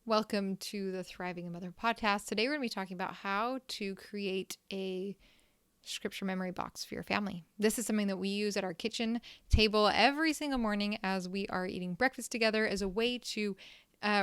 Welcome to the Thriving Mother podcast. Today we're going to be talking about how to create a scripture memory box for your family. This is something that we use at our kitchen table every single morning as we are eating breakfast together as a way to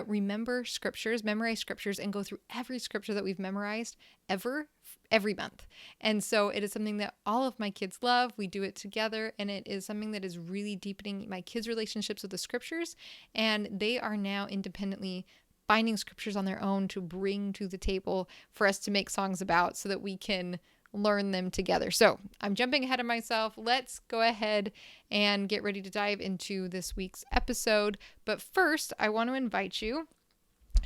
remember scriptures, memorize scriptures, and go through every scripture that we've memorized every month. And so it is something that all of my kids love. We do it together, and it is something that is really deepening my kids' relationships with the scriptures, and they are now independently finding scriptures on their own to bring to the table for us to make songs about so that we can learn them together. So I'm jumping ahead of myself. Let's go ahead and get ready to dive into this week's episode. But first, I want to invite you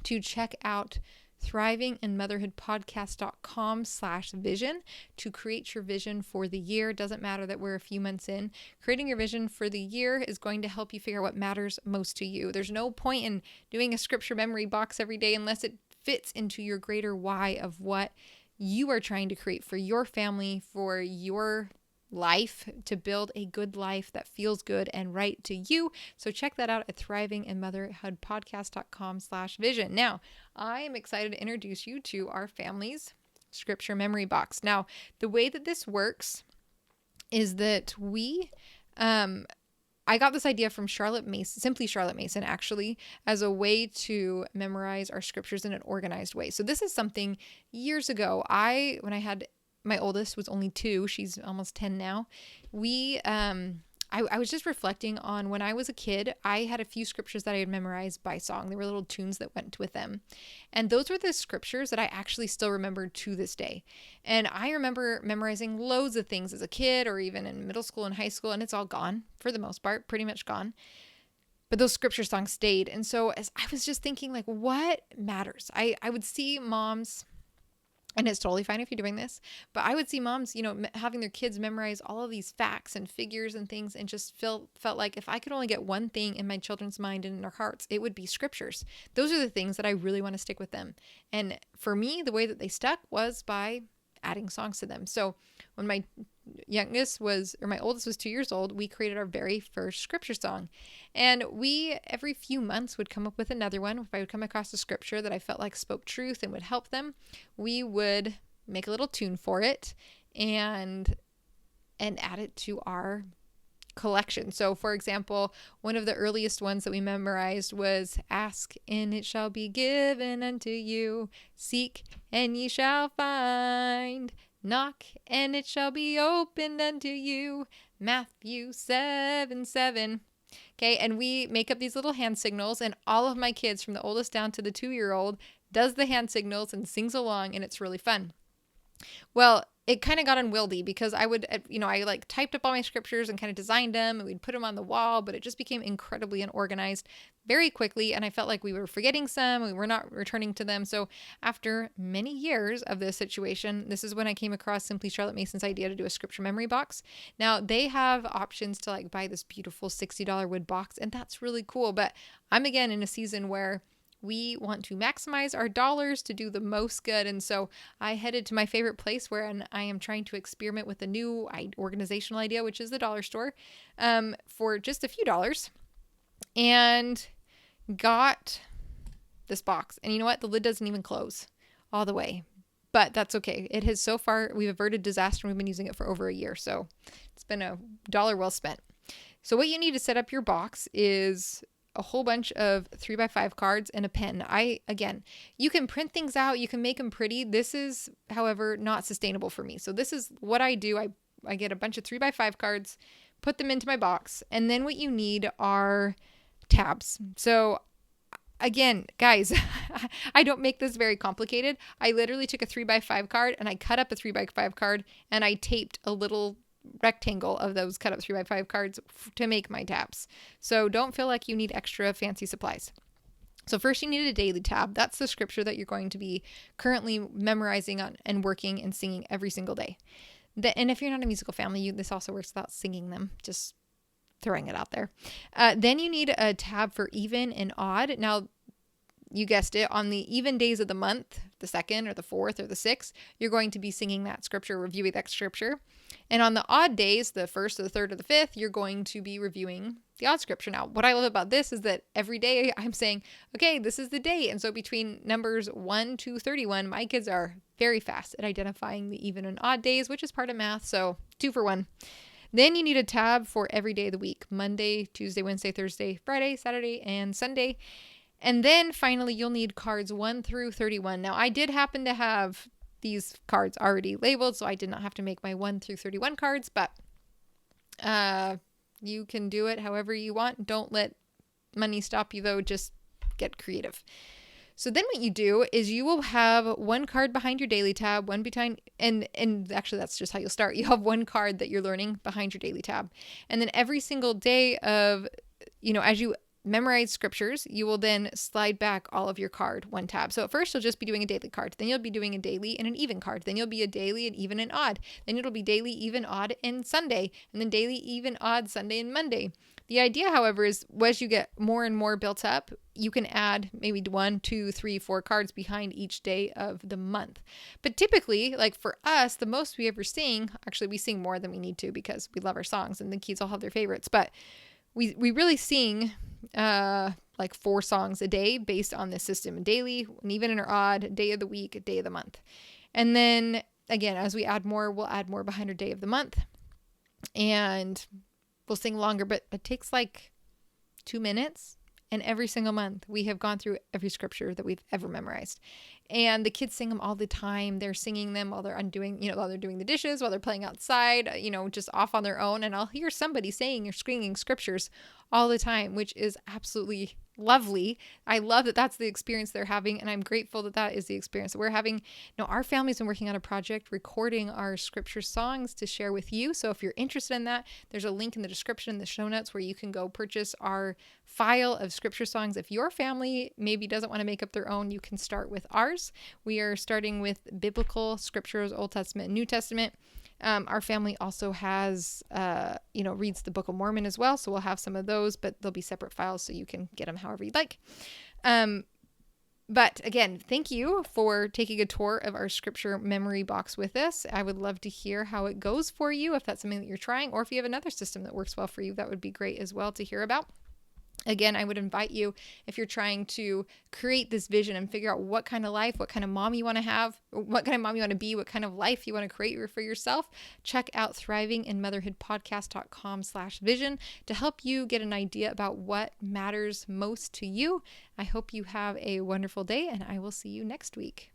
to check out thrivingandmotherhoodpodcast.com/vision to create your vision for the year. Doesn't matter that we're a few months in. Creating your vision for the year is going to help you figure out what matters most to you. There's no point in doing a scripture memory box every day unless it fits into your greater why of what you are trying to create for your family, for your life, to build a good life that feels good and right to you. So check that out at thrivingandmotherhoodpodcast.com/vision. Now, I am excited to introduce you to our family's scripture memory box. Now, the way that this works is that I got this idea from Charlotte Mason, Simply Charlotte Mason, actually, as a way to memorize our scriptures in an organized way. So this is something years ago, when I had my oldest was only 2. She's almost 10 now. I was just reflecting on when I was a kid, I had a few scriptures that I had memorized by song. There were little tunes that went with them. And those were the scriptures that I actually still remember to this day. And I remember memorizing loads of things as a kid or even in middle school and high school, and it's all gone for the most part, pretty much gone. But those scripture songs stayed. And so as I was just thinking, like, what matters? I would see moms, and it's totally fine if you're doing this, but I would see moms, having their kids memorize all of these facts and figures and things, and just felt like if I could only get one thing in my children's mind and in their hearts, it would be scriptures. Those are the things that I really want to stick with them. And for me, the way that they stuck was by adding songs to them. So when my oldest was 2 years old, we created our very first scripture song. And we, every few months, would come up with another one. If I would come across a scripture that I felt like spoke truth and would help them, we would make a little tune for it and add it to our collection. So for example, one of the earliest ones that we memorized was "Ask and it shall be given unto you, seek and ye shall find, knock and it shall be opened unto you, Matthew 7:7. Okay, and we make up these little hand signals, and all of my kids from the oldest down to the 2-year-old does the hand signals and sings along, and it's really fun. Well, it kind of got unwieldy because I would, I typed up all my scriptures and kind of designed them, and we'd put them on the wall, but it just became incredibly unorganized very quickly. And I felt like we were forgetting some, we were not returning to them. So after many years of this situation, this is when I came across Simply Charlotte Mason's idea to do a scripture memory box. Now they have options to buy this beautiful $60 wood box, and that's really cool. But I'm again in a season where we want to maximize our dollars to do the most good. And so I headed to my favorite place where I am trying to experiment with a new organizational idea, which is the dollar store, for just a few dollars, and got this box. And you know what? The lid doesn't even close all the way, but that's okay. It has so far, we've averted disaster, and we've been using it for over a year. So it's been a dollar well spent. So what you need to set up your box is a whole bunch of 3x5 cards and a pen. You can print things out, you can make them pretty. This is, however, not sustainable for me. So this is what I do. I get a bunch of 3x5 cards, put them into my box, and then what you need are tabs. So again, guys, I don't make this very complicated. I literally took a 3x5 card and I cut up a 3x5 card and I taped a little rectangle of those cut up 3x5 cards to make my tabs. So don't feel like you need extra fancy supplies. So first you need a daily tab. That's the scripture that you're going to be currently memorizing on and working and singing every single day. And if you're not a musical family, this also works without singing them, just throwing it out there. Then you need a tab for even and odd. Now, you guessed it, on the even days of the month, the 2nd or the 4th or the 6th, you're going to be singing that scripture, reviewing that scripture. And on the odd days, the 1st or the 3rd or the 5th, you're going to be reviewing the odd scripture. Now, what I love about this is that every day I'm saying, okay, this is the day. And so between numbers 1 to 31, my kids are very fast at identifying the even and odd days, which is part of math. So 2 for 1. Then you need a tab for every day of the week: Monday, Tuesday, Wednesday, Thursday, Friday, Saturday, and Sunday. And then finally, you'll need cards 1 through 31. Now, I did happen to have these cards already labeled, so I did not have to make my 1 through 31 cards, but you can do it however you want. Don't let money stop you, though. Just get creative. So then what you do is you will have one card behind your daily tab, one behind, and actually that's just how you'll start. You have one card that you're learning behind your daily tab. And then every single day of, as you memorize scriptures, you will then slide back all of your card one tab. So at first you'll just be doing a daily card. Then you'll be doing a daily and an even card. Then you'll be a daily and even and odd. Then it'll be daily, even, odd, and Sunday. And then daily, even, odd, Sunday, and Monday. The idea, however, is as you get more and more built up, you can add maybe 1, 2, 3, 4 cards behind each day of the month. But typically, like for us, the most we ever sing, actually we sing more than we need to because we love our songs and the kids all have their favorites, but we really sing like 4 songs a day based on this system: daily, an even and or odd, day of the week, day of the month. And then again, as we add more, we'll add more behind our day of the month. And we'll sing longer, but it takes like 2 minutes. And every single month we have gone through every scripture that we've ever memorized. And the kids sing them all the time. They're singing them while they're undoing, while they're doing the dishes, while they're playing outside, just off on their own. And I'll hear somebody saying or screaming scriptures all the time, which is absolutely lovely. I love that that's the experience they're having, and I'm grateful that that is the experience that we're having. Now, our family's been working on a project recording our scripture songs to share with you. So if you're interested in that, there's a link in the description in the show notes where you can go purchase our file of scripture songs. If your family maybe doesn't want to make up their own, you can start with ours. We are starting with biblical scriptures, Old Testament and New Testament. Our family also has, reads the Book of Mormon as well. So we'll have some of those, but they'll be separate files so you can get them however you'd like. But again, thank you for taking a tour of our scripture memory box with us. I would love to hear how it goes for you, if that's something that you're trying, or if you have another system that works well for you, that would be great as well to hear about. Again, I would invite you, if you're trying to create this vision and figure out what kind of life, what kind of mom you want to have, what kind of mom you want to be, what kind of life you want to create for yourself, check out thrivingInMotherhoodPodcast.com/vision to help you get an idea about what matters most to you. I hope you have a wonderful day, and I will see you next week.